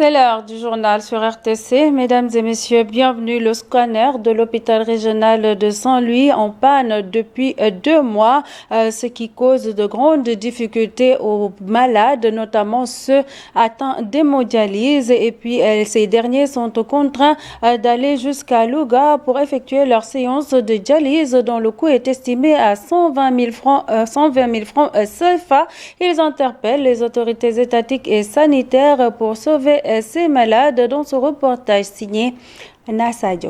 C'est l'heure du journal sur RTC. Mesdames et messieurs, bienvenue. Le scanner de l'hôpital régional de Saint-Louis en panne depuis 2 mois, ce qui cause de grandes difficultés aux malades, notamment ceux atteints d'hémodialyse. Et puis, ces derniers sont contraints d'aller jusqu'à Louga pour effectuer leur séance de dialyse dont le coût est estimé à 120 000 francs CFA. Ils interpellent les autorités étatiques et sanitaires pour sauver ces malades dans ce reportage signé Nassadio.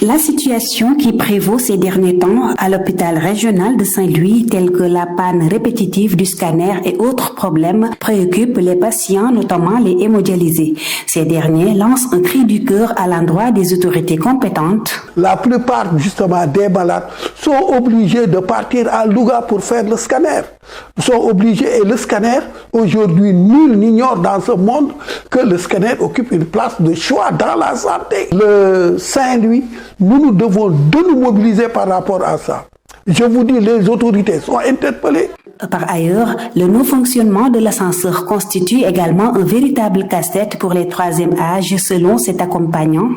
La situation qui prévaut ces derniers temps à l'hôpital régional de Saint-Louis, telle que la panne répétitive du scanner et autres problèmes, préoccupe les patients, notamment les hémodialysés. Ces derniers lancent un cri du cœur à l'endroit des autorités compétentes. La plupart justement des malades sont obligés de partir à Louga pour faire le scanner. Ils sont obligés et le scanner, aujourd'hui, nul n'ignore dans ce monde que le scanner occupe une place de choix dans la santé. Le Saint-Louis, nous devons de nous mobiliser par rapport à ça. Je vous dis, les autorités sont interpellées. Par ailleurs, le non-fonctionnement de l'ascenseur constitue également un véritable casse-tête pour les troisième âges, selon cet accompagnant.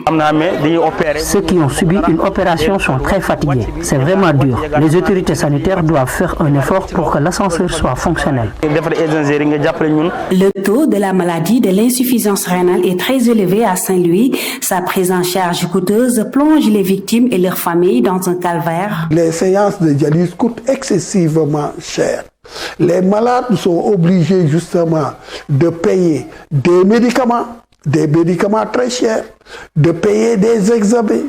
Ceux qui ont subi une opération sont très fatigués. C'est vraiment dur. Les autorités sanitaires doivent faire un effort pour que l'ascenseur soit fonctionnel. Le taux de la maladie de l'insuffisance rénale est très élevé à Saint-Louis. Sa prise en charge coûteuse plonge les victimes et leurs familles dans un calvaire. Les séances de dialyse coûtent excessivement cher. Les malades sont obligés justement de payer des médicaments très chers, de payer des examens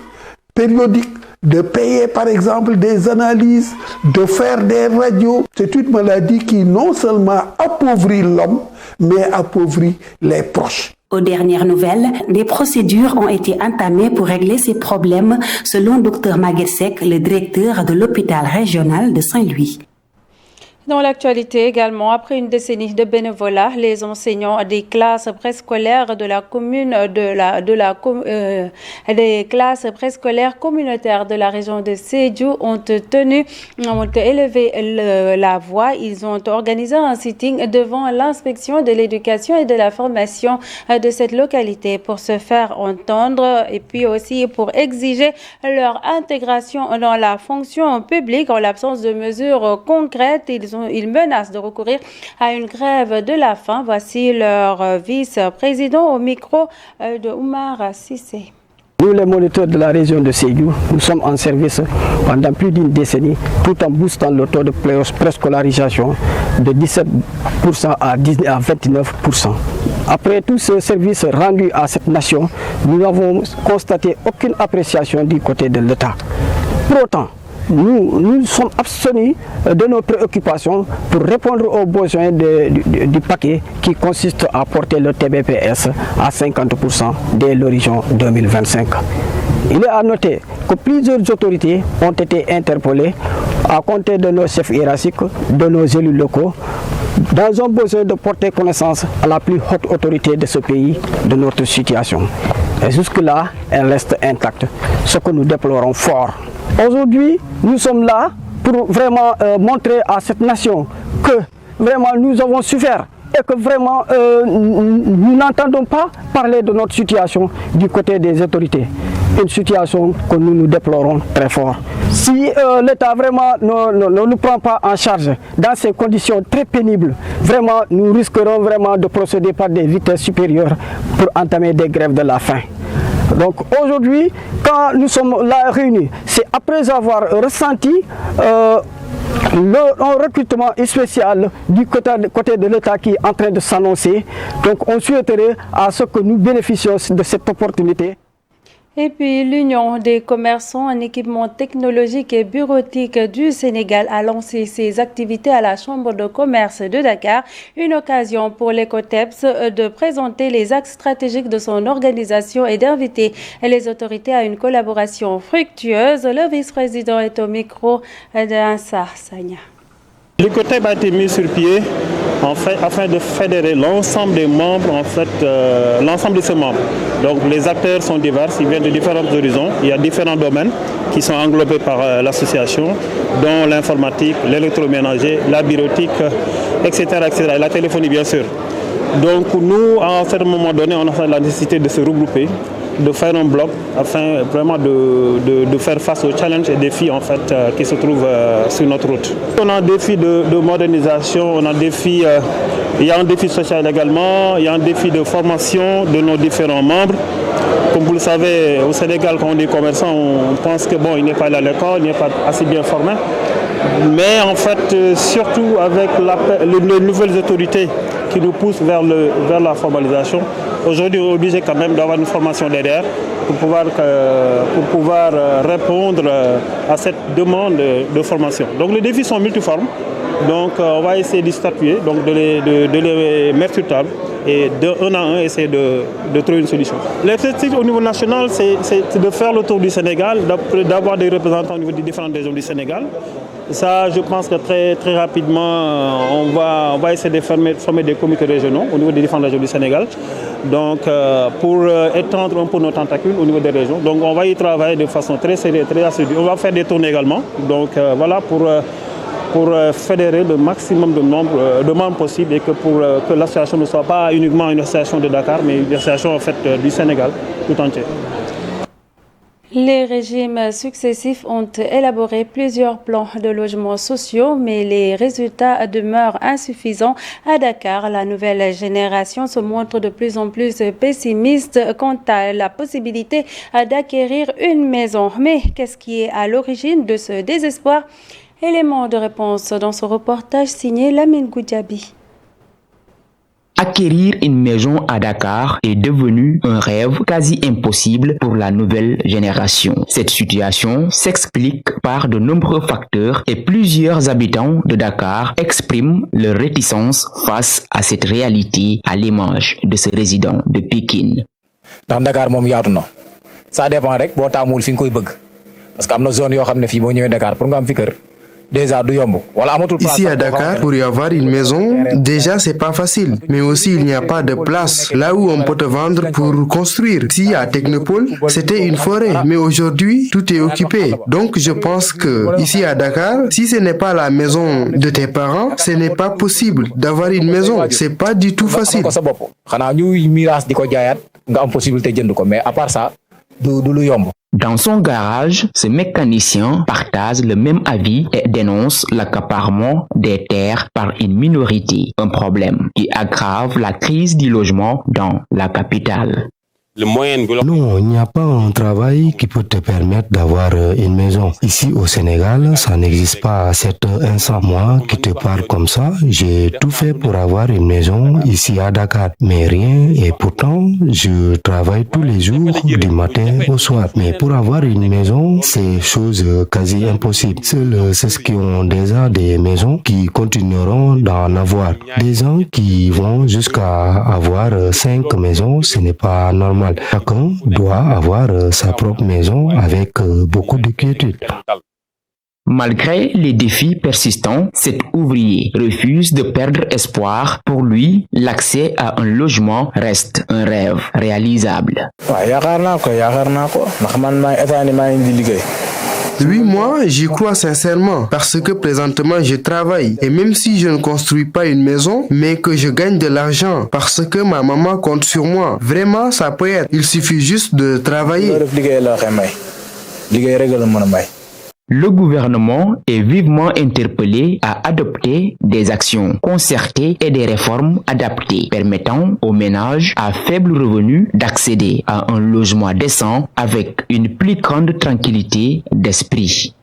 périodiques, de payer par exemple des analyses, de faire des radios. C'est une maladie qui non seulement appauvrit l'homme, mais appauvrit les proches. Aux dernières nouvelles, des procédures ont été entamées pour régler ces problèmes, selon Dr Maguette Seck, le directeur de l'hôpital régional de Saint-Louis. Dans l'actualité également, après une décennie de bénévolat, les enseignants des classes préscolaires de la commune des classes préscolaires communautaires de la région de Sédhiou ont élevé la voix. Ils ont organisé un sitting devant l'inspection de l'éducation et de la formation de cette localité pour se faire entendre et puis aussi pour exiger leur intégration dans la fonction publique. En l'absence de mesures concrètes, ils menacent de recourir à une grève de la faim. Voici leur vice-président au micro de Oumar Sissé. Nous, les moniteurs de la région de Sédhiou, nous sommes en service pendant plus d'une décennie, tout en boostant le taux de préscolarisation de 17% à 29%. Après tout ce service rendu à cette nation, nous n'avons constaté aucune appréciation du côté de l'État. Pour autant, nous sommes abstenus de nos préoccupations pour répondre aux besoins du paquet qui consiste à porter le TBPS à 50% dès l'horizon 2025. Il est à noter que plusieurs autorités ont été interpellées à compter de nos chefs hiérarchiques, de nos élus locaux, dans un besoin de porter connaissance à la plus haute autorité de ce pays de notre situation. Et jusque-là, elle reste intacte, ce que nous déplorons fort. Aujourd'hui, nous sommes là pour vraiment montrer à cette nation que vraiment nous avons souffert et que vraiment nous n'entendons pas parler de notre situation du côté des autorités. Une situation que nous déplorons très fort. Si l'État vraiment ne nous prend pas en charge dans ces conditions très pénibles, vraiment nous risquerons vraiment de procéder par des vitesses supérieures pour entamer des grèves de la faim. Donc aujourd'hui, quand nous sommes là réunis, c'est après avoir ressenti un recrutement spécial du côté de l'État qui est en train de s'annoncer. Donc on souhaiterait à ce que nous bénéficions de cette opportunité. Et puis, l'Union des commerçants en équipement technologique et bureautique du Sénégal a lancé ses activités à la Chambre de commerce de Dakar. Une occasion pour l'ECOTEPS de présenter les axes stratégiques de son organisation et d'inviter les autorités à une collaboration fructueuse. Le vice-président est au micro d'Ansar Sagna. L'ECOTEPS a été mis sur pied afin de fédérer l'ensemble des membres, l'ensemble de ces membres. Donc les acteurs sont divers, ils viennent de différents horizons. Il y a différents domaines qui sont englobés par l'association, dont l'informatique, l'électroménager, la bureautique, etc., etc. Et la téléphonie bien sûr. Donc nous, à un certain moment donné, on a fait la nécessité de se regrouper, de faire un bloc afin vraiment de faire face aux challenges et défis en fait, qui se trouvent sur notre route. On a un défi de modernisation, on a un défi, il y a un défi social également, il y a un défi de formation de nos différents membres. Comme vous le savez, au Sénégal, quand on est commerçant, on pense que bon, il n'est pas allé à l'école, il n'est pas assez bien formé. Mais en fait, surtout avec les nouvelles autorités qui nous poussent vers la formalisation, aujourd'hui, on est obligé quand même d'avoir une formation derrière pour pouvoir répondre à cette demande de formation. Donc les défis sont multiformes. Donc on va essayer d'y statuer, donc de les mettre sur table et un à un essayer de trouver une solution. L'objectif au niveau national, c'est de faire le tour du Sénégal, d'avoir des représentants au niveau des différentes régions du Sénégal. Ça, je pense que très, très rapidement, on va essayer de former des comités régionaux au niveau des différentes régions du Sénégal. Donc, pour étendre un peu nos tentacules au niveau des régions. Donc, on va y travailler de façon très sérieuse, très assidue. On va faire des tournées également. Donc, voilà, pour fédérer le maximum de membres possible et que l'association ne soit pas uniquement une association de Dakar, mais une association en fait du Sénégal tout entier. Les régimes successifs ont élaboré plusieurs plans de logements sociaux, mais les résultats demeurent insuffisants. À Dakar, la nouvelle génération se montre de plus en plus pessimiste quant à la possibilité d'acquérir une maison. Mais qu'est-ce qui est à l'origine de ce désespoir? Élément de réponse dans ce reportage signé Lamine Goudjabi. Acquérir une maison à Dakar est devenu un rêve quasi impossible pour la nouvelle génération. Cette situation s'explique par de nombreux facteurs et plusieurs habitants de Dakar expriment leur réticence face à cette réalité à l'image de ce résident de Pékin. Dans Dakar, ça dépend rek bo tamul fi ngoy bëgg parce que amna zone yo xamné fi bo ñëwé Dakar pour nga am fi kër. Ici à Dakar, pour y avoir une maison, déjà c'est pas facile. Mais aussi il n'y a pas de place là où on peut te vendre pour construire. Ici à Technopole, c'était une forêt. Mais aujourd'hui, tout est occupé. Donc je pense que ici à Dakar, si ce n'est pas la maison de tes parents, ce n'est pas possible d'avoir une maison. C'est pas du tout facile. Mais à part ça, dans son garage, ce mécanicien partage le même avis et dénonce l'accaparement des terres par une minorité, un problème qui aggrave la crise du logement dans la capitale. Non, il n'y a pas un travail qui peut te permettre d'avoir une maison. Ici au Sénégal, ça n'existe pas. C'est un sans moi qui te parle comme ça. J'ai tout fait pour avoir une maison ici à Dakar, mais rien. Et pourtant, je travaille tous les jours du matin au soir. Mais pour avoir une maison, c'est chose quasi impossible. Seuls ceux qui ont déjà des maisons qui continueront d'en avoir. Des gens qui vont jusqu'à avoir 5 maisons, ce n'est pas normal. Chacun doit avoir sa propre maison avec beaucoup de quiétude. Malgré les défis persistants, cet ouvrier refuse de perdre espoir. Pour lui, l'accès à un logement reste un rêve réalisable. Oui, moi, j'y crois sincèrement parce que présentement, je travaille. Et même si je ne construis pas une maison, mais que je gagne de l'argent parce que ma maman compte sur moi, vraiment, ça peut être. Il suffit juste de travailler. Le gouvernement est vivement interpellé à adopter des actions concertées et des réformes adaptées permettant aux ménages à faible revenu d'accéder à un logement décent avec une plus grande tranquillité d'esprit.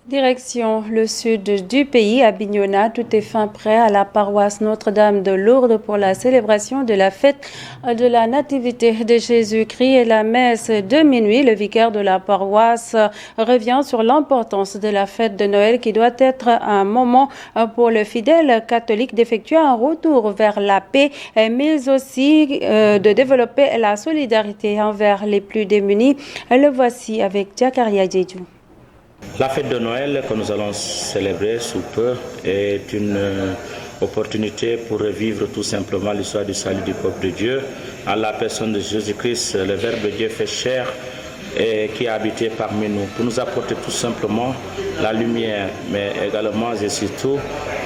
Direction le sud du pays, à Bignona, tout est fin prêt à la paroisse Notre-Dame de Lourdes pour la célébration de la fête de la Nativité de Jésus-Christ et la messe de minuit. Le vicaire de la paroisse revient sur l'importance de la fête de Noël qui doit être un moment pour le fidèle catholique d'effectuer un retour vers la paix, mais aussi de développer la solidarité envers les plus démunis. Le voici avec Jakaria Djedjou. La fête de Noël que nous allons célébrer sous peu est une opportunité pour revivre tout simplement l'histoire du salut du peuple de Dieu. En la personne de Jésus-Christ, le Verbe de Dieu fait chair et qui a habité parmi nous, pour nous apporter tout simplement la lumière, mais également et surtout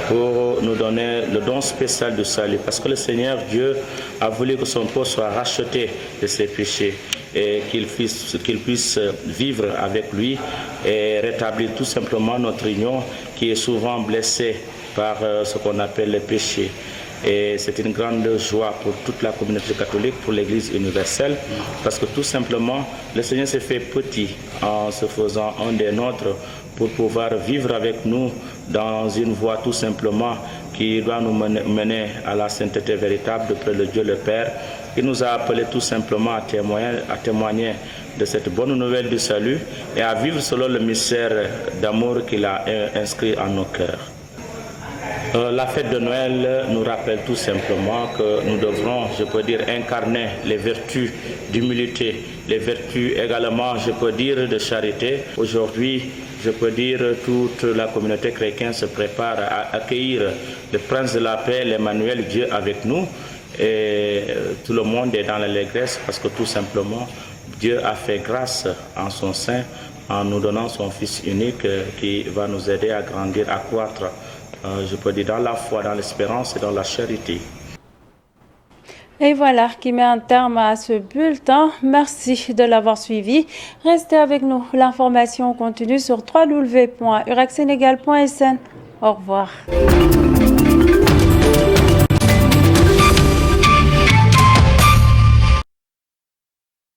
pour nous donner le don spécial du salut. Parce que le Seigneur Dieu a voulu que son peuple soit racheté de ses péchés et qu'il puisse vivre avec lui et rétablir tout simplement notre union qui est souvent blessée par ce qu'on appelle le péché. Et c'est une grande joie pour toute la communauté catholique, pour l'Église universelle, parce que tout simplement, le Seigneur s'est fait petit en se faisant un des nôtres pour pouvoir vivre avec nous dans une voie tout simplement qui doit nous mener à la sainteté véritable de le Dieu le Père. Il nous a appelés tout simplement à témoigner de cette bonne nouvelle du salut et à vivre selon le mystère d'amour qu'il a inscrit en nos cœurs. La fête de Noël nous rappelle tout simplement que nous devrons, je peux dire, incarner les vertus d'humilité, les vertus également, je peux dire, de charité. Aujourd'hui, je peux dire, toute la communauté chrétienne se prépare à accueillir le Prince de la paix, l'Emmanuel, Dieu avec nous. Et tout le monde est dans l'allégresse parce que tout simplement, Dieu a fait grâce en son sein en nous donnant son Fils unique qui va nous aider à grandir, à croître. Je peux dire dans la foi, dans l'espérance et dans la charité. Et voilà qui met un terme à ce bulletin. Merci de l'avoir suivi. Restez avec nous. L'information continue sur www.uracsenegal.sn. Au revoir.